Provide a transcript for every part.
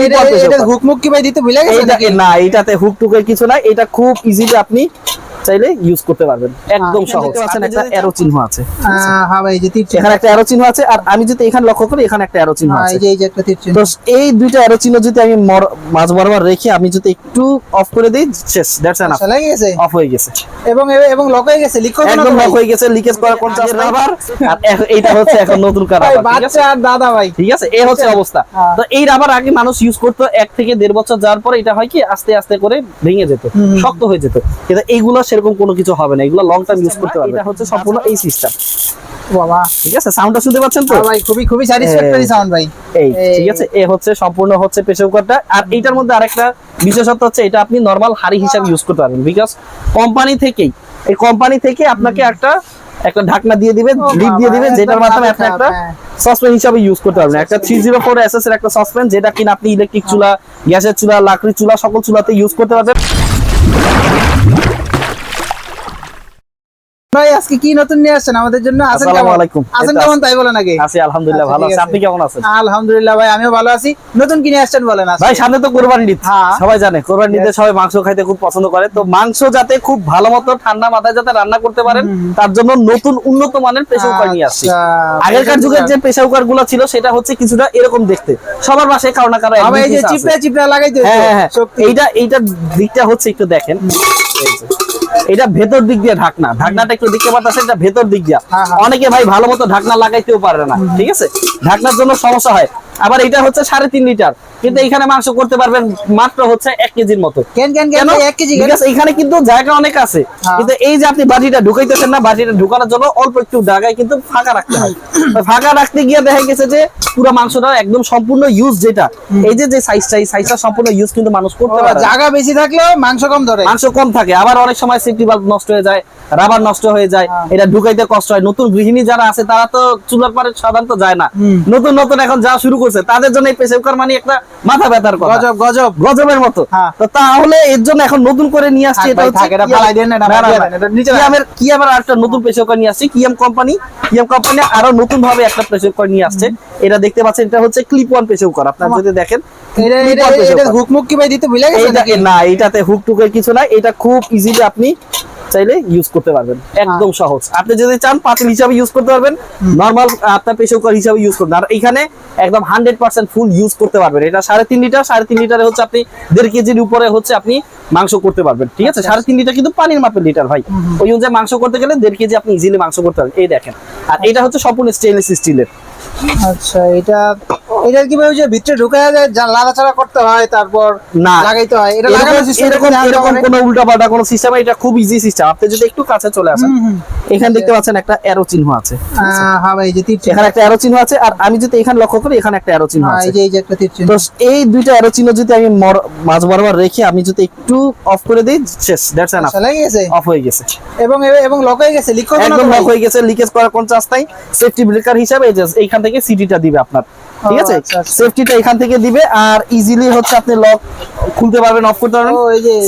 এটা হুক মুক কি ভাই দিতে ভুলে গেছেন নাকি? না, এটাতে হুক টুকের কিছু নাই, এটা খুব ইজিলি আপনি চাইলে ইউজ করতে পারবেন, একদম সহজ। আছেন একটা অ্যারো চিহ্ন আছে, হ্যাঁ ভাই, যে তীর চিহ্ন এখানে একটা অ্যারো চিহ্ন আছে, আর আমি যদি এখানে লক্ষ্য করি এখানে একটা অ্যারো চিহ্ন আছে, এই যে একটা তীর চিহ্ন। তো এই দুইটা অ্যারো চিহ্ন যদি আমি মাঝ বরাবর রেখে আমি যদি একটু অফ করে দেই, শেষ, দ্যাটস এনাফ, চলে গেছে, অফ হয়ে গেছে এবং লক হয়ে গেছে, লিক করবে না একদম তো লক ভাই? হয়ে গেছে, লিকেজ করার কোন চান্স নাই। রাবার আর এইটা হচ্ছে এখন নতুন কার ভাই রাবার, ঠিক আছে? বাচ্চা আর দাদা ভাই, ঠিক আছে, এই হচ্ছে অবস্থা। তো এই রাবার আগে মানুষ ইউজ করতো 1 থেকে 1.5 বছর যাওয়ার পরে এটা হয় কি আস্তে আস্তে করে ভেঙে যেত, শক্ত হয়ে যেত, কিন্তু এইগুলো সেরকম কোনো কিছু হবে না, এগুলো লং টাইম ইউজ করতে পারবে। এটা হচ্ছে সম্পূর্ণ এই সিস্টেম, বাবা ঠিক আছে? সাউন্ডটা শুনতে পাচ্ছেন তো? ভাই খুবই স্যাটিসফ্যাক্টরি সাউন্ড ভাই। এই ঠিক আছে, এই হচ্ছে সম্পূর্ণ হচ্ছে প্রেসার কুকারটা। আর এইটার মধ্যে আরেকটা বিশেষত্ব হচ্ছে এটা আপনি নরমাল হাড়ি হিসাবে ইউজ করতে পারবেন, বিকজ কোম্পানি থেকে আপনাকে একটা ঢাকনা দিয়ে দিবে, লিড দিয়ে দিবে, যেটার মাধ্যমে আপনি একটা সসপ্যান হিসাবে ইউজ করতে পারবেন। একটা 304 এসএস এর একটা সসপ্যান, যেটা কিনা আপনি ইলেকট্রিক চুলা, গ্যাসের চুলা, লাকড়ির চুলা, সকল চুলাতে ইউজ করতে পারবেন। ভাই আজকে কি নতুন নিয়ে আসছেন আমাদের জন্য? আছেন আসসালামু কেমন? আলাইকুম। আছেন কেমন তাই বলেন আগে। আছি আলহামদুলিল্লাহ, ভালো আছি। আপনি কেমন আছেন? আলহামদুলিল্লাহ ভাই, আমিও ভালো আছি। নতুন কি নিয়ে আসছেন বলেন আজকে? ভাই সামনে তো কুরবানির ঈদ, হ্যাঁ। সবাই জানে কুরবানির ঈদে সবাই মাংস খাইতে খুব পছন্দ করে। তো মাংস যাতে খুব ভালো মতো ঠান্ডা মাথায় যাতে রান্না করতে পারেন, তার জন্য নতুন উন্নত মানের প্রেসার কুকার নিয়ে আসছি। আগেরকার যুগের যে প্রেসার কুকার গুলো ছিল সেটা হচ্ছে কিছুটা এরকম দেখতে, সবার বাসায় কারো না কারো আবার এই যে চিপড়া লাগাইতে হতো। হ্যাঁ, এইটা দিকটা হচ্ছে একটু দেখেন, এটা ভেতর দিক দিয়ে ঢাকনাটা একটু দেখতে পাচ্ছেন, এটা ভেতর দিক দিয়ে। অনেকে ভাই ভালো মতো ঢাকনা লাগাইতেও পারে না, ঠিক আছে? ঢাকনার জন্য সমস্যা হয়। আবার এটা হচ্ছে 3.5 লিটার, কিন্তু এখানে মাংস করতে পারবেন মাত্র হচ্ছে 1 কেজির মতো। কেন 1 কেজি? এখানে কিন্তু জায়গা অনেক আছে, কিন্তু এই যে আপনি বাটিটা ঢুকাইতেছেন না, বাটিটা ঢুকানোর জন্য অল্প একটু জায়গায় কিন্তু ফাঁকা রাখতে হয়। ফাঁকা রাখতে গিয়ে দেখা গেছে যে পুরো মাংসটা একদম সম্পূর্ণ ইউজ, যেটা এই যে সাইজটা সম্পূর্ণ ইউজ কিন্তু মানুষ করতে পারে। জায়গা বেশি থাকলেও মাংস কম ধরে, মাংস কম থাকে। আবার অনেক সময় সেফটি বাল্ব নষ্ট হয়ে যায়, রাবার নষ্ট হয়ে যায়, এটা ঢুকাইতে কষ্ট হয়। নতুন গৃহিণী যারা আছে তারা তো চুলার পারে সাধারণত যায় না, নতুন এখন যা শুরু করছে, তাদের জন্য এই প্রেসার কুকার মানে একটা মাথা ব্যথার কথা, গজবের মতো। তো তাহলে এর জন্য এখন নতুন করে নিয়ে আসছি, এটা হচ্ছে কিয়ামের আরেকটা নতুন প্রেসার কুকার নিয়ে আসছি। কিয়াম কোম্পানি আরো নতুন ভাবে একটা প্রেসার কুকার নিয়ে আসছে। এটা দেখতে পাচ্ছেন, এটা হচ্ছে ক্লিপ ওয়ান প্রেসার কুকার। আপনারা যদি দেখেন, এটা হুক মুক কি ভাই দিতে ভুলে গেছেন নাকি? না, এটাতে হুক টুকের কিছু নাই, এটা খুব ইজিলি আপনি চাইলে ইউজ করতে পারবেন, একদম সহজ। আপনি যদি চান পাতিল হিসাবে ইউজ করতে পারবেন, নরমাল আপনার প্রেসার কুকার হিসাবে ইউজ করবেন। আর এখানে একদম 100% ফুল ইউজ করতে পারবেন। এটা 3.5 লিটারে হচ্ছে আপনি 1.5 কেজির উপরে হচ্ছে আপনি মাংস করতে পারবেন, ঠিক আছে? 3.5 লিটার কিন্তু পানির মাপের লিটার ভাই, ওই অনুযায়ী মাংস করতে গেলে 1.5 কেজি আপনি ইজিলি মাংস করতে পারবেন। এই দেখেন, আর এটা হচ্ছে সম্পূর্ণ স্টেনলেস স্টিলের। আচ্ছা, এটা কি ভাই ওই যে ভিতরে ঢুকায়া যায়, লাগাছাড়া করতে হয়, তারপর না লাগাইতে হয়? এটা লাগানোর সিস্টেম এরকম কোনো উল্টাপাল্টা কোনো সিস্টেম, এটা খুব ইজি সিস্টেম। আপনি যদি একটু কাছে চলে আসেন, এখানে দেখতে পাচ্ছেন একটা অ্যারো চিহ্ন আছে, হ্যাঁ ভাই, যে তীর চিহ্ন, এখানে একটা অ্যারো চিহ্ন আছে। আর আমি যদি এখানে লক্ষ্য করি এখানে একটা অ্যারো চিহ্ন আছে, এই যে একটা তীর চিহ্ন। তো এই দুইটা অ্যারো চিহ্ন যদি আমি মাঝ বরাবর রেখে আমি যদি একটু অফ করে দেই, শেষ, দ্যাটস এনাফ, চলে গেছে, অফ হয়ে গেছে এবং লক হয়ে গেছে, লিক করবে না তো একদম ভাই? লক হয়ে গেছে, লিকেজ করার কোন চান্স নাই। সেফটি ব্রেকার হিসাবে এই যে এইখান থেকে সিটিটা দিবে আপনার, ঠিক আছে? সেফটিটা এখান থেকে দিবে, আর ইজিলি হচ্ছে আপনি লক খুলতে পারবেন, অফ করতে পারবেন।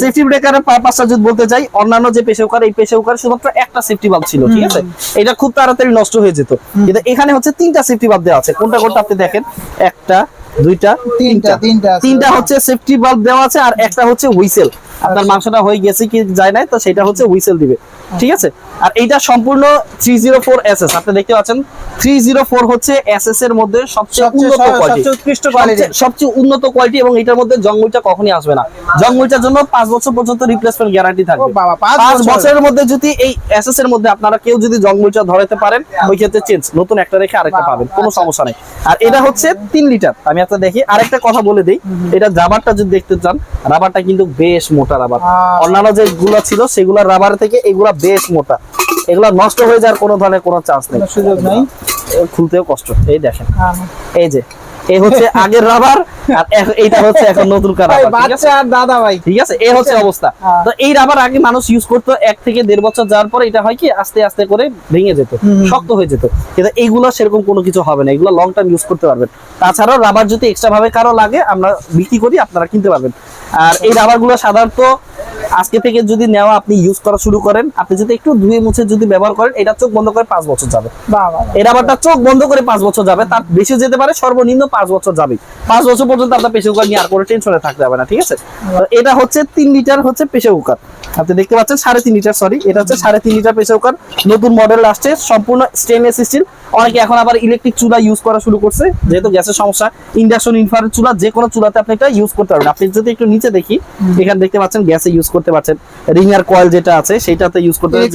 সেফটি ব্রেকারের পারপাসটা যদি বলতে চাই, অন্যান্য যে প্রেসার কুকার, এই প্রেসার কুকারে শুধুমাত্র একটা সেফটি বাল্ব ছিল, ঠিক আছে? এটা খুব তাড়াতাড়ি নষ্ট হয়ে যেত, কিন্তু এখানে হচ্ছে 3টা সেফটি বাল্ব দেওয়া আছে। কোনটা আপনি দেখেন, একটা, দুইটা, তিনটা হচ্ছে সেফটি বাল্ব দেওয়া আছে, আর একটা হচ্ছে হুইসেল। আপনার মাংসটা হয়ে গেছে কি যায় নাই, তো সেটা হচ্ছে হুইসেল দিবে, ঠিক আছে? আর এইটা সম্পূর্ণ 304 এসএস। আপনি দেখতে পাচ্ছেন 304 হচ্ছে এসএস এর মধ্যে সবচেয়ে উন্নত কোয়ালিটি, সবচেয়ে উন্নত কোয়ালিটি। এবং এটার মধ্যে জংমুলটা কখনই আসবে না। জংমুলটার জন্য 5 বছর পর্যন্ত রিপ্লেসমেন্ট গ্যারান্টি থাকবে। 5 বছরের মধ্যে যদি এই এসএস এর মধ্যে আপনারা কেউ যদি জংমুলটা ধরাতে পারেন, ওই ক্ষেত্রে চেঞ্জ, নতুন একটা রেখে আরেকটা পাবেন, কোনো সমস্যা নাই। আর এটা হচ্ছে 3 লিটার। আমি আপনাদের দেখি আরেকটা কথা বলে দেই, এটা রাবারটা যদি দেখতে চান, রাবারটা কিন্তু বেশ মোটা রাবার। অন্যান্য যেগুলো ছিল সেগুলোর রাবার থেকে এগুলা বেশ মোটা, এগুলা নষ্ট হয়ে যাওয়ার কোনো ধরনের কোনো চান্স নেই, সুযোগ নাই, খুলতেও কষ্ট। এই দেখেন, এই যে এই হচ্ছে আগের রাবার, আর এইটা হচ্ছে এখন নতুন কার রাবার, বাচ্চা আর দাদা ভাই, ঠিক আছে? এই হচ্ছে অবস্থা। তো এই রাবার আগে মানুষ ইউজ করতো 1 থেকে 1.5 বছর যাওয়ার পরে এটা হয় কি আস্তে আস্তে করে ভেঙে যেত, শক্ত হয়ে যেত, কিন্তু এইগুলো সেরকম কোনো কিছু হবে না, এগুলো লং টাইম ইউজ করতে পারবেন। তাছাড়াও রাবার যদি এক্সট্রা ভাবে কারো লাগে আমরা বিক্রি করি, আপনারা কিনতে পারবেন। আর এই রাবার গুলো সাধারণত আজকে থেকে যদি নেওয়া আপনি ইউজ করা শুরু করেন, আপনি যদি একটু ধুয়ে মুছে যদি ব্যবহার করেন, এটা চোখ বন্ধ করে 5 বছর যাবে। এটা আবার চোখ বন্ধ করে 5 বছর যাবে, তার বেশি যেতে পারে, সর্বনিম্ন 5 বছর যাবে। 5 বছর পর্যন্ত আপনার প্রেসার কুকার নিয়ে আর কোনো টেনশনে থাকতে হবে না, ঠিক আছে। তো এটা হচ্ছে 3 লিটার হচ্ছে প্রেসার কুকার, আপনি দেখতে পাচ্ছেন 3.5 লিটার, সরি এটা হচ্ছে 3.5 লিটার প্রেসার কুকার, নতুন মডেল আসছে, সম্পূর্ণ স্টেনলেস স্টিল। অনেকে এখন আবার ইলেকট্রিক চুলা ইউজ করা শুরু করছে, যেহেতু গ্যাসের সমস্যা, ইন্ডাকশন ইনফ্রারেড চুলা যে কোনো চুলাতে আপনি এটা ইউজ করতে পারবেন। আপনি যদি একটু নিচে দেখি, এখানে দেখতে পাচ্ছেন গ্যাসে ইউজ করতে পারছেন, রিঙার কয়েল যেটা আছে সেটাতে ইউজ করতে পারবেন,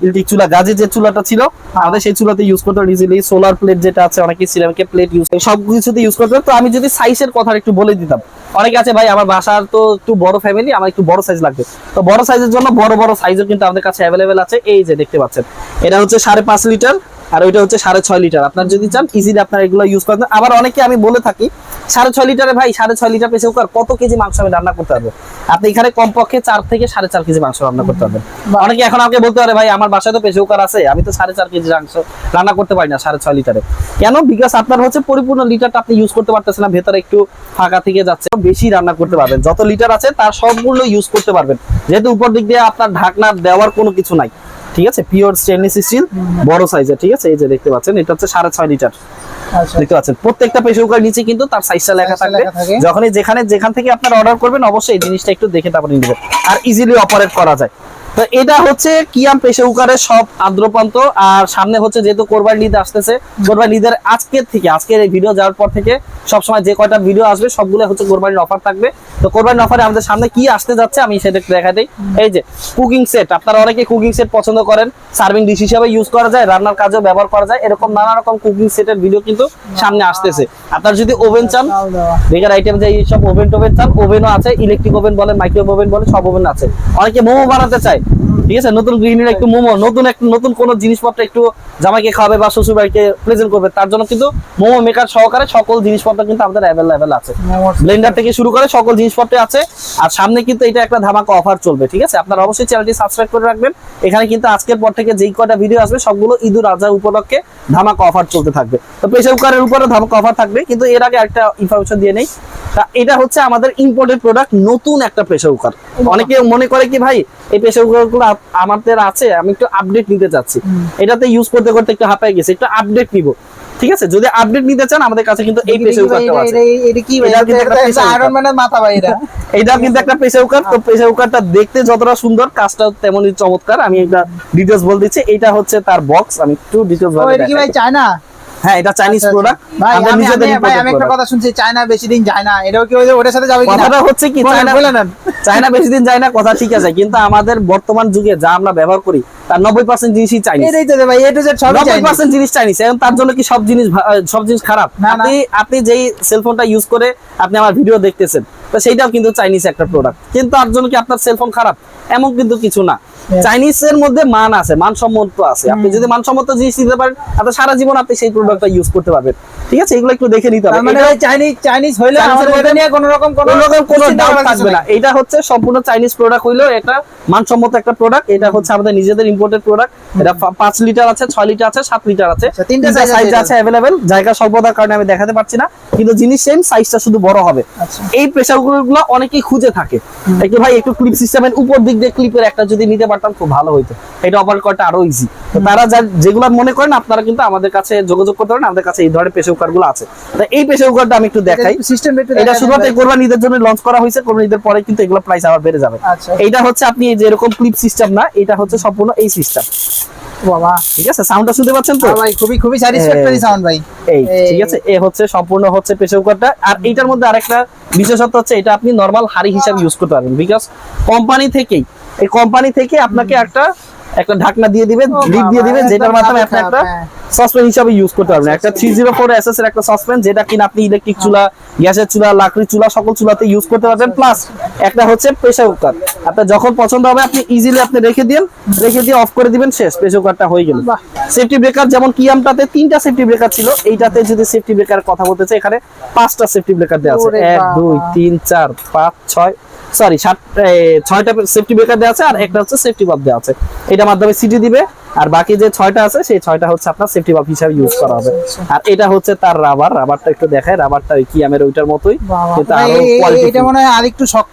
ইলেকট্রিক চুলা গাজে যে চুলাটা ছিল আমাদের সেই চুলাতে ইউজ করতে পারবেন ইজিলি। সোলার প্লেট যেটা আছে, অনেকে সিরামিকের প্লেট ইউজ করে, সব কিছুতে ইউজ করতে পারবেন। তো আমি যদি সাইজের কথা একটু বলে দিতাম, অনেকে আছে ভাই আমার বাসার তো একটু বড় ফ্যামিলি, আমার একটু বড় সাইজ লাগবে, তো বড় সাইজের জন্য বড় বড় সাইজও কিন্তু আমাদের কাছে অ্যাভেলেবেল আছে। এই যে দেখতে পাচ্ছেন, এটা হচ্ছে 5.5 লিটার আর ওইটা হচ্ছে 6.5 লিটার। আপনার যদি চান ইজিলি আপনার এগুলো ইউজ করতে। আবার অনেকে আমি বলে থাকি 6.5 লিটারে ভাই 6.5 লিটার প্রেসার কুকার কত কেজি মাংস আমি রান্না করতে পারবো? আপনি এখানে কমপক্ষে 4 থেকে 4.5 কেজি মাংস রান্না করতে পারবেন। অনেকে এখন আমাকে বলতে পারে ভাই আমার বাসায় তো প্রেসার কুকার আছে, আমি তো 4.5 কেজি মাংস রান্না করতে পারি না 6.5 লিটারে। কেন? বিকজ আপনার হচ্ছে পরিপূর্ণ লিটারটা আপনি ইউজ করতে পারতেছেন না, ভেতরে একটু ফাঁকা থেকে যাচ্ছে, বেশি রান্না করতে পারবেন। যত লিটার আছে তার সবগুলো ইউজ করতে পারবেন, যেহেতু উপর দিক দিয়ে আপনার ঢাকনা দেওয়ার কোনো কিছু নাই, ঠিক আছে। পিওর স্টেনলেস স্টিল বড় সাইজের, ঠিক আছে। এই যে দেখতে পাচ্ছেন, এটা হচ্ছে 6.5 লিটার, দেখতে পাচ্ছেন। প্রত্যেকটা প্রেসার কুকার নিচে কিন্তু তার সাইজটা লেখা থাকবে। যখনই যেখান থেকে আপনারা অর্ডার করবেন, অবশ্যই এই জিনিসটা একটু দেখে তারপরে নেবেন, আর ইজিলি অপারেট করা যায়। তো এটা হচ্ছে কিয়াম প্রেসার কুকারের সব আদ্রপ্রান্ত। আর সামনে হচ্ছে যেহেতু কোরবানির ঈদ আসতেছে, কোরবানির ঈদের আজকের এই ভিডিও যাওয়ার পর থেকে সবসময় যে কয়টা ভিডিও আসবে সবগুলো হচ্ছে কোরবানির অফার থাকবে। তো কোরবানির অফারে আমাদের সামনে কি আসতে যাচ্ছে আমি সেটা দেখা দিই। এই যে কুকিং সেট, আপনারা অনেকে কুকিং সেট পছন্দ করেন, সার্ভিং ডিশ হিসেবে ইউজ করা যায়, রান্নার কাজেও ব্যবহার করা যায়, এরকম নানা রকম কুকিং সেটের ভিডিও কিন্তু সামনে আসতেছে। আপনারা যদি ওভেন চান, বেকার আইটেম যে সব ওভেন টোভেন চান, ওভেনও আছে, ইলেকট্রিক ওভেন বলে, মাইক্রোওয়েভ ওভেন বলে, সব ওভেন আছে। অনেকে মোমো বানাতে চায়, ঠিক আছে, নতুন গৃহিণীরা একটু মোমো, নতুন কোন জিনিসপত্র একটু জামাইকে খাওয়াবে বা শ্বশুর বাড়িকে প্রেজেন্ট করবে, তার জন্য কিন্তু মোমো মেকার সহকারে সকল জিনিসপত্র কিন্তু আমাদের অ্যাভেলেবেল আছে। ব্লেন্ডার থেকে শুরু করে সকল জিনিসপত্র আছে। আর সামনে কিন্তু এটা একটা ধামাকা অফার চলবে, ঠিক আছে। আপনারা অবশ্যই চ্যানেলটি সাবস্ক্রাইব করে রাখবেন। এখানে কিন্তু আজকের পর থেকে যেই কয়টা ভিডিও আসবে সবগুলো ঈদ উল আজহা উপলক্ষে ধামাকা অফার চলতে থাকবে। তো প্রেসার কুকারের উপরে ধামাকা অফার থাকবে, কিন্তু এর আগে একটা ইনফরমেশন দিয়ে নেই। এটা হচ্ছে আমাদের ইম্পোর্টেড প্রোডাক্ট, নতুন একটা প্রেসার কুকার। অনেকে মনে করে কি ভাই এই প্রেসার কুকার গুলো আমাদের আছে, আমি একটু আপডেট নিতে চাচ্ছি, এটাতে ইউজ করতে করতে একটু হাঁপায় গেছে, একটু আপডেট নিব, ঠিক আছে। যদি আপডেট নিতে চান আমাদের কাছে কিন্তু এই প্রেসার কুকারটা আছে। এটা কি ভাই? এটা আয়রন ম্যানের মাথা ভাই, এটা কিন্তু একটা প্রেসার কুকার। তো প্রেসার কুকারটা দেখতে যতটা সুন্দর, কাজটা তেমনই চমৎকার। আমি একটা ডিটেইলস বল দিচ্ছি, এটা হচ্ছে তার বক্স, আমি একটু ডিটেইলস বলে দিচ্ছি। এটা কি ভাই চায়না? হ্যাঁ, এটা চাইনিজ প্রোডাক্ট। ভাই আমি একটা কথা শুনছি, চায়না বেশি দিন যায় না, এটাও কি ওটার সাথে যাবে কিনা? কথাটা হচ্ছে কি, চায়না বেশি দিন যায় না, কথা ঠিক আছে, কিন্তু আমাদের বর্তমান যুগে যা আমরা ব্যবহার করি তার 90% জিনিসই চাইনিজ। এটাই তো ভাই, এ টু জেড সব 90% জিনিস চাইনিজ। এখন তার জন্য কি সব জিনিস খারাপ? আপনি যেই সেলফোনটা ইউজ করে আপনি আমার ভিডিও দেখতেছেন, তো সেইটাও কিন্তু চাইনিজ একটা প্রোডাক্ট, কিন্তু তার জন্য কি আপনার সেলফোন খারাপ? এমন কিন্তু কিছু না। চাইনিজের মধ্যে মান আছে, মানসম্মত আছে। আপনি যদি মানসম্মত জিনিস দিতে পারেন, আপনি সারা জীবন আপনি সেই প্রোডাক্টটা ইউজ করতে পারবেন, ঠিক আছে। এগুলো একটু দেখে নিতে হবে। মানে চাইনিজ হইলে আমাদের এটা নিয়ে কোনো রকম ডাউট থাকবে না। এটা হচ্ছে সম্পূর্ণ চাইনিজ প্রোডাক্ট হইলো এটা মানসম্মত একটা প্রোডাক্ট। এটা হচ্ছে আমাদের নিজেদের ইম্পোর্টেড প্রোডাক্ট। এটা 5 লিটার আছে, 6 লিটার আছে, 7 লিটার আছে, তিনটা সাইজ আছে अवेलेबल। জায়গা স্বল্পতার কারণে আমি দেখাতে পারছি না, কিন্তু জিনিস সেম, সাইজটা শুধু বড় হবে। এই প্রেসার কুকারগুলো অনেকেই খুঁজে থাকে, একটু ভাই একটু ক্লিপ সিস্টেমের উপর দিক দিয়ে ক্লিপের একটা যদি নিতে পারতাম খুব ভালো হইতো, এটা অপারেট করাটা আরো ইজি। তো তারা যেগুলো মনে করেন আপনারা কিন্তু আমাদের কাছে যোগাযোগ করতে পারেন, আমাদের কাছে এই ধরনের প্রেসার কুকারগুলো আছে। তো এই প্রেসার কুকারটা আমি একটু দেখাই। এটা শুধুমাত্র কোরবানি ঈদের জন্য লঞ্চ করা হয়েছে, কোরবানি ঈদের পরে কিন্তু এগুলো প্রাইস আবার বেড়ে যাবে। এইটা হচ্ছে আপনি যে এরকম ক্লিপ সিস্টেম না, এটা হচ্ছে সম্পূর্ণ এই সিস্টেম। বাবা, ঠিক আছে, সাউন্ডটা শুনতে পাচ্ছেন তো ভাই? খুবই স্যাটিসফ্যাক্টরি সাউন্ড ভাই। এই ঠিক আছে, এই হচ্ছে সম্পূর্ণ হচ্ছে প্রেসার কুকারটা। আর এইটার মধ্যে আরেকটা বিশেষত্ব হচ্ছে, এটা আপনি নরমাল হাড়ি হিসাবে ইউজ করতে পারবেন, বিকজ কোম্পানি থেকে আপনাকে একটা ঢাকনা দিয়ে দিবে, লিড দিয়ে দিবে, যেটার মাধ্যমে আপনি একটা সসপ্যান হিসাবে ইউজ করতে পারবেন। একটা 304 এসএস এর একটা সসপ্যান, যেটা কিনা আপনি ইলেকট্রিক চুলা, গ্যাসের চুলা, লাকড়ি চুলা সকল চুলাতে ইউজ করতে পারবেন। প্লাস একটা হচ্ছে প্রেসার কুকার, আপনার যখন পছন্দ হবে আপনি ইজিলি আপনি রেখে দিয়ে অফ করে দিবেন, শেষ, প্রেসার কুকারটা হয়ে গেল। সেফটি ব্রেকার যেমন কিয়ামটাতে 3টা সেফটি ব্রেকার ছিল, এইটাতে যদি সেফটি ব্রেকার কথা বলতে চাই, এখানে 5টা সেফটি ব্রেকার দেওয়া আছে। 1 2 3 4 5 6 সরি 6টা সেফটি ব্রেকার দেওয়া আছে আর একটা হচ্ছে সেফটি বাল্ব দেওয়া আছে, এটা মাধ্যমে সিটি দিবে। আর বাকি যে 6টা আছে সেই 6টা হচ্ছে আপনার সেফটি বাল্ব হিসাবে ইউজ করা হবে। আর এটা হচ্ছে তার রাবারটা একটু দেখায়, রাবারটা কিয়ামের ওইটার মতোই, কিন্তু এটা মনে হয় আরেকটু শক্ত,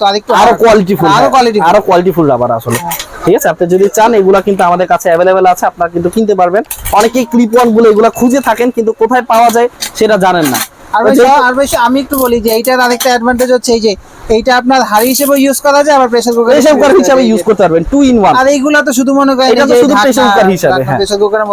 আরো কোয়ালিটিফুল রাবার আসলে। ঠিক আছে, আপনি যদি চান এগুলা কিন্তু আমাদের কাছে অ্যাভেলেবেল আছে, আপনারা কিন্তু কিনতে পারবেন। অনেকেই ক্লিপ ওয়ান বলে এগুলা খুঁজে থাকেন কিন্তু কোথায় পাওয়া যায় সেটা জানেন না। আর ভাই আমি একটু বলি যে এইটার আরেকটা অ্যাডভান্টেজ হচ্ছে এই যে এইটা আপনার হাড়ি হিসেবে ইউজ করা যায়, আবার প্রেসার কুকার হিসেবে ইউজ করতে পারবেন, 2 in 1। আর এইগুলা তো শুধু মনে করেন এটা তো শুধু প্রেসার কুকার হিসেবে, হ্যাঁ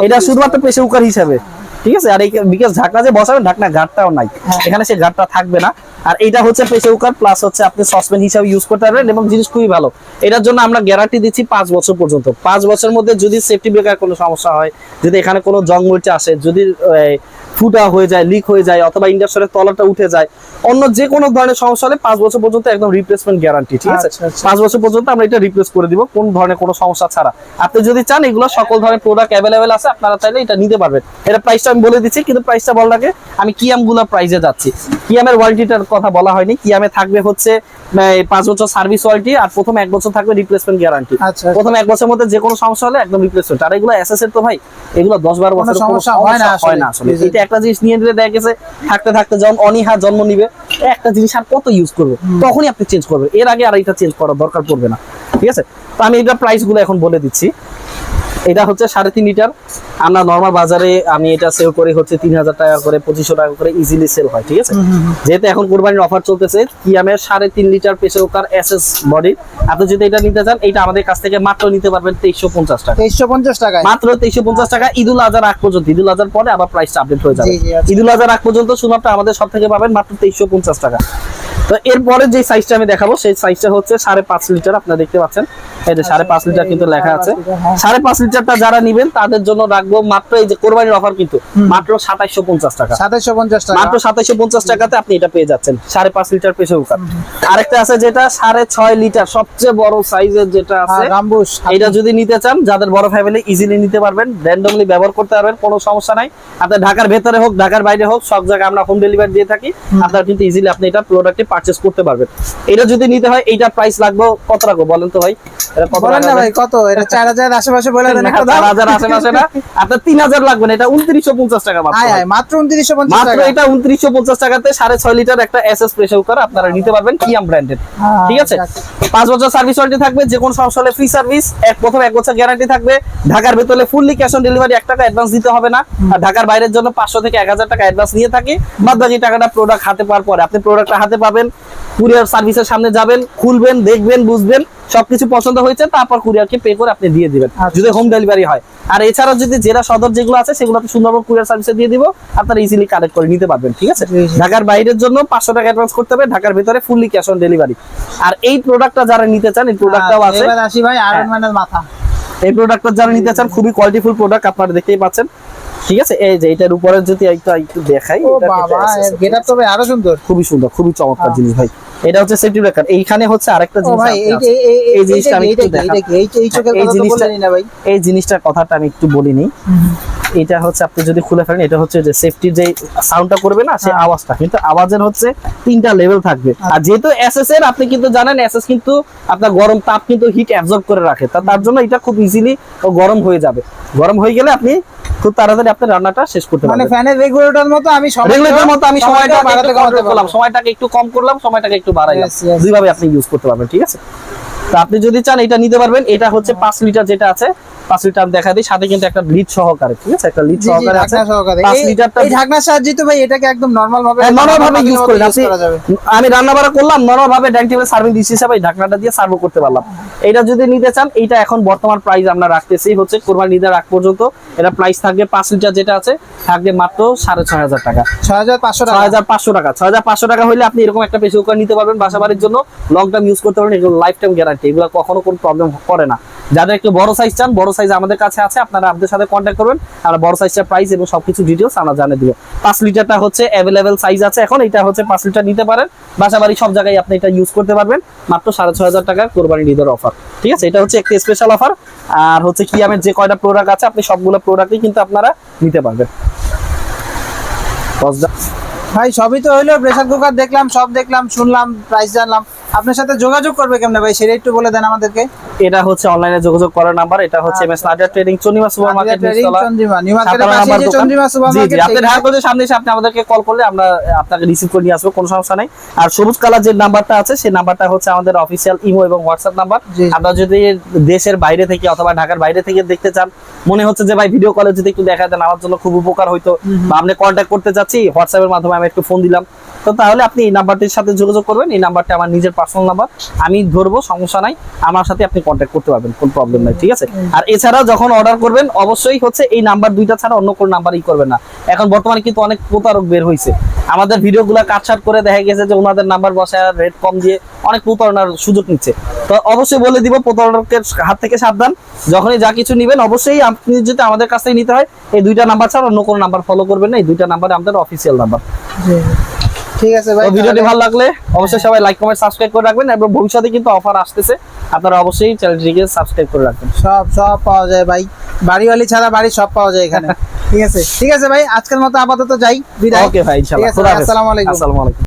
এটা শুধুমাত্র প্রেসার কুকার হিসেবে। ঠিক আছে, আর এই বিকজ ঢাকনা যে বসাবেন ঢাকনা গাঁটটাও নাই, এখানে সেই গাঁটটা থাকবে না। আর এটা হচ্ছে প্রেসার কুকার প্লাস হচ্ছে আপনি সসপ্যান হিসেবে ইউজ করতে পারবেন, এবং জিনিস খুবই ভালো। এটার জন্য আমরা গ্যারান্টি দিচ্ছি 5 বছর পর্যন্ত। 5 বছরের মধ্যে যদি সেফটি ব্রেকার কোনো সমস্যা হয়, যদি এখানে কোনো জং মরিচা আসে, যদি ফুটা হয়ে যায়, লিক হয়ে যায়, অথবা ইন্ডাকশনের তলাটা উঠে যায়, অন্য যে কোনো ধরনের সমস্যা হলে 5 বছর পর্যন্ত একদম রিপ্লেসমেন্ট গ্যারান্টি। ঠিক আছে, 5 বছর পর্যন্ত আমরা এটা রিপ্লেস করে দিব কোন ধরনের কোনো সমস্যা ছাড়া। আপনি যদি চান এগুলো সকল ধরনের প্রোডাক্ট অ্যাভেলেবেল আছে, আপনারা চাইলে এটা নিতে পারবেন। এটা প্রাইসটা আমি বলে দিচ্ছি, কিন্তু প্রাইসটা বলার আগে আমি কিয়ামগুলোর প্রাইসে যাচ্ছি। কিয়ামের ওয়ারেন্টিটার কথা বলা হয়নি। কিয়ামে থাকবে হচ্ছে 5 বছর সার্ভিস ওয়ারেন্টি, আর প্রথম 1 বছর থাকবে রিপ্লেসমেন্ট গ্যারান্টি। প্রথম 1 বছরের মধ্যে যে কোনো সমস্যা হলে একদম রিপ্লেসমেন্ট। আর এগুলো এসএস এর তো ভাই এগুলো 10-12 বছর সমস্যা হয় না আসলে। এটা একটা জিনিস নিয়ে নিলে দেখা গেছে থাকতে থাকতে যখন অনীহা জন্ম নিবে, একটা জিনিস আর কত ইউজ করবে, তখনই আপনি চেঞ্জ করবেন, এর আগে আর এটা চেঞ্জ করার দরকার পড়বে না। ঠিক আছে, তো আমি এটা প্রাইস গুলো এখন বলে দিচ্ছি। এটা হচ্ছে 3.5 লিটার। আমরা নরমাল বাজারে আমি এটা সেল করি হচ্ছে 3000 টাকা করে, 2500 টাকা করে ইজিলি সেল হয়। ঠিক আছে, যেহেতু এখন কুরবানির অফার চলতেছে, কিয়ামের 3.5 litre pressure cooker SS body, আপনি যদি এটা নিতে চান এটা আমাদের কাছ থেকে মাত্র নিতে পারবেন 2350 টাকা। 2350 টাকা মাত্র 2350 টাকা। ঈদুল আজহার আগ পর্যন্ত, ঈদুল আজহার পরে আবার প্রাইসটা আপডেট হয়ে যাবে। ঈদুল আজহার আগ পর্যন্ত শুধুমাত্র আমাদের সব থেকে পাবেন মাত্র 2350 টাকা। তো এরপরে যে সাইজটা আমি দেখাবো সেই সাইজটা হচ্ছে 5.5 লিটার। আপনারা দেখতে পাচ্ছেন এই যে 5.5 লিটার কিন্তু লেখা আছে। 5.5 লিটারটা যারা নেবেন তাদের জন্য রাখবো মাত্র, এই যে কোরবানির অফার কিন্তু মাত্র 2750 টাকা। 2750 টাকা, মাত্র 2750 টাকাতে আপনি এটা পেয়ে যাচ্ছেন 5.5 লিটার প্রেসার কুকার। আরেকটা আছে যেটা 6.5 লিটার সবচেয়ে বড় সাইজের যেটা আছে, এটা যদি নিতে চান, যাদের বড় ফ্যামিলি ইজিলি নিতে পারবেন, র্যান্ডমলি ব্যবহার করতে পারবেন, কোনো সমস্যা নাই। আপনার ঢাকার ভেতরে হোক ঢাকার বাইরে হোক সব জায়গায় আমরা হোম ডেলিভারি দিয়ে থাকি। আপনারা কিন্তু ইজিলি আপনি এটা প্রোডাক্টে পারচেজ করতে পারবেন। এটা যদি নিতে হয় এইটার প্রাইস লাগবে কত রাখবো বলেন তো ভাই? এটা কত বলেন না ভাই, কত? এটা 4000 আশেপাশে বলে দেন একটা দাম। 4000 আশেপাশে না, আপনার 3000 লাগবে না, এটা 2950 টাকা মাত্র। হ্যাঁ মাত্র 2950 মাত্র টাকা। এটা 2950 টাকাতে 6.5 লিটার একটা এসএস প্রেসার কুকার আপনারা নিতে পারবেন কিয়াম ব্র্যান্ডেড। ঠিক আছে, 5 বছর সার্ভিস ওয়ারেন্টি থাকবে, যে কোনো সমস্যা হলে ফ্রি সার্ভিস, প্রথম 1 বছর গ্যারান্টি থাকবে। ঢাকার ভেতরে ফুললি ক্যাশ অন ডেলিভারি, 1 টাকা অ্যাডভান্স দিতে হবে না। আর ঢাকার বাইরের জন্য 500 থেকে 1000 টাকা অ্যাডভান্স নিয়ে থাকি, বাদ বাকি টাকাটা প্রোডাক্ট হাতে পাওয়ার পরে আপনি প্রোডাক্টটা হাতে পাবেন। কুরিয়ার সার্ভিসের সামনে যাবেন, খুলবেন, দেখবেন, বুঝবেন, সবকিছু পছন্দ হয়েছে, তারপর কুরিয়ারকে পে করে আপনি দিয়ে দিবেন যদি হোম ডেলিভারি হয়। আর এছাড়া যদি জেলা সদর যেগুলো আছে সেগুলোতে সুন্দরবন কুরিয়ার সার্ভিসে দিয়ে দিব, আপনারা ইজিলি কালেক্ট করে নিতে পারবেন। ঠিক আছে, ঢাকার বাইরের জন্য 500 টাকা অ্যাডভান্স করতে হবে, ঢাকার ভিতরে ফুললি ক্যাশ অন ডেলিভারি। আর এই প্রোডাক্টটা যারা নিতে চান, এই প্রোডাক্টটাও আছে। এবার আসি ভাই আয়রন ম্যানের মাথা। এই প্রোডাক্টটা যারা নিতে চান খুবই কোয়ালিটিফুল প্রোডাক্ট, আপনারা দেখতেই পাচ্ছেন। ঠিক আছে, এই যে এটার উপরে যদি একটু দেখাই, ও বাবা গেটআপ তো ভাই আরো সুন্দর, খুবই সুন্দর, খুবই চমৎকার জিনিস ভাই। এটা হচ্ছে সেফটি ব্রেকার। এইখানে হচ্ছে আরেকটা জিনিস, ভাই এই জিনিসটা আমি একটু দেখাই। এই চোখের কথা তো বলেনি না ভাই, এই জিনিসটার কথাটা আমি একটু বলিনি। এটা হচ্ছে আপনি যদি খুলে ফেলেন, এটা হচ্ছে যে সেফটির যে সাউন্ডটা করবে না সেই আওয়াজটা, কিন্তু আওয়াজের হচ্ছে 3টা লেভেল থাকবে। আর যেহেতু এসএস এর, আপনি কিন্তু জানেন এসএস কিন্তু আপনার গরম তাপ কিন্তু হিট অ্যাবজর্ব করে রাখে, তার জন্য এটা খুব ইজিলি গরম হয়ে যাবে। গরম হয়ে গেলে আপনি খুব তাড়াতাড়ি আপনার রান্নাটা শেষ করতে পারবেন। মানে ফ্যানের রেগুলেটর মতো আমি সময়টাকে একটু কম করলাম, সময়টাকে একটু বাড়াইলাম, দুইভাবে আপনি ইউজ করতে পারবেন। ঠিক আছে, তো আপনি যদি চান এটা নিতে পারবেন। এটা হচ্ছে 5 লিটার যেটা আছে, 5 লিটার দেখা দিই, সাথে কিন্তু একটা লিড সহকারে। ঠিক আছে, একটা লিড সহকারে আছে 5 লিটারটা। এই ঢাকনার সাহায্যে তো ভাই এটাকে একদম নরমাল ভাবে ইউজ করে আমি রান্না বাড়া করলাম, নরমাল ভাবে ডাইনিং টেবিলে সার্ভিং ডিশ হিসেবে এই ঢাকনাটা দিয়ে সার্ভ করতে পারলাম। এটা যদি নিতে চান, এটা এখন বর্তমান প্রাইস আমরা রাখতেছি হচ্ছে কুরবানি ঈদের আগ পর্যন্ত। এটা প্রাইস থাকবে 5 লিটার যেটা আছে থাকবে মাত্র 6500 টাকা, 6500 টাকা। 6500 টাকা হইলে আপনি এরকম একটা প্রেসার কুকার নিতে পারবেন বাসা বাড়ির জন্য, লং টাইম ইউজ করতে পারবেন। এগুলো লাইফ টাইম গ্যারান্টি, এগুলো কখনো কোনো প্রবলেম করে না। যাদের একটু বড় সাইজ চান, বড় সাইজ আমাদের কাছে আছে, আপনারা আমাদের সাথে কন্ট্যাক্ট করবেন, আর বড় সাইজটার প্রাইস এবং সবকিছু ডিটেইলস আমরা জানিয়ে দিব। 5 লিটারটা হচ্ছে अवेलेबल সাইজ আছে এখন, এটা হচ্ছে 5 লিটার নিতে পারেন, বাসা বাড়ি সব জায়গায় আপনি এটা ইউজ করতে পারবেন মাত্র 6500 টাকা কুরবানি ঈদের অফার। ঠিক আছে, এটা হচ্ছে একটা স্পেশাল অফার। আর হচ্ছে কিয়ামের যে কয়টা প্রোডাক্ট আছে আপনি সবগুলো প্রোডাক্টই কিন্তু আপনারা নিতে পারবেন। ভাই সবই তো হইলো, প্রেসার কুকার দেখলাম, সব দেখলাম, শুনলাম, প্রাইস জানলাম, আপনার সাথে যোগাযোগ করবে কেমনে ভাই সেটা একটু বলে দেন আমাদেরকে। এটা হচ্ছে অনলাইনে যোগাযোগ করার নাম্বার, এটা হচ্ছে MS Nadia trading Chandrima supermarket নিচতলা চন্দ্রিমা নিউ মার্কেটের পাশে যে চন্দ্রিমা জি জি, সুপারমার্কেট। আপনি ঢাকা কলেজের সামনে এসে আপনি আমাদেরকে কল করলে আমরা আপনাকে রিসিভ করে নিয়ে আসবো, কোনো সমস্যা নাই। আর সবুজ কালার যে নাম্বারটা আছে সেই নাম্বারটা হচ্ছে আমাদের অফিসিয়াল ইমো এবং হোয়াটসঅ্যাপ নাম্বার। জি। আপনারা যদি দেশের বাইরে থেকে অথবা ঢাকার বাইরে থেকে দেখতে চান, মনে হচ্ছে যে ভাই ভিডিও কলে যদি একটু দেখা দেন আমার জন্য খুব উপকার হইতো, বা আপনি কন্ট্যাক্ট করতে চাচ্ছি হোয়াটসঅ্যাপের মাধ্যমে আমি একটু ফোন দিলাম, তো তাহলে আপনি এই নাম্বারটির সাথে যোগাযোগ করবেন। এই নাম্বারটা আমার নিজের পার্সোনাল নাম্বার, আমি ধরবো, সমস্যা নাই, আমার সাথে আপনি কন্ট্যাক্ট করতে পারবেন, কোনো প্রবলেম নাই, ঠিক আছে। আর এছাড়া যখন অর্ডার করবেন অবশ্যই হচ্ছে এই নাম্বার দুইটা ছাড়া অন্য কোনো নাম্বারই করবেন না। এখন বর্তমানে কিন্তু অনেক প্রতারক বের হয়েছে, আমাদের ভিডিওগুলো কাটছাট করে দেখা গেছে যে ওনাদের নাম্বার বসায় রেট কম দিয়ে অনেক প্রতারণার সুযোগ নিচ্ছে। তো অবশ্যই বলে দিব প্রতারকের হাত থেকে সাবধান, যখনই যা কিছু নেবেন অবশ্যই আপনি যদি আমাদের কাছ থেকে নিতে হয় এই দুইটা নাম্বার ছাড়া অন্য কোনো নাম্বার ফলো করবেন না, এই দুইটা নাম্বার আমাদের অফিসিয়াল নাম্বার। জি ঠিক আছে ভাই। ভিডিওটি ভালো লাগলে অবশ্যই সবাই লাইক কমেন্ট সাবস্ক্রাইব করে রাখবেন, এবং ভবিষ্যতে কিন্তু অফার আসতেছে, আপনারা অবশ্যই চ্যানেলটিকে সাবস্ক্রাইব করে রাখবেন। সব পাওয়া যায় ভাই, বাড়িওয়ালি ছাড়া বাড়ি সব পাওয়া যায় এখানে। ঠিক আছে ভাই, আজকের মতো আপাতত যাই, বিদায়। ওকে ভাই, ইনশাআল্লাহ। ঠিক আছে, আসসালামু আলাইকুম। আসসালামু আলাইকুম।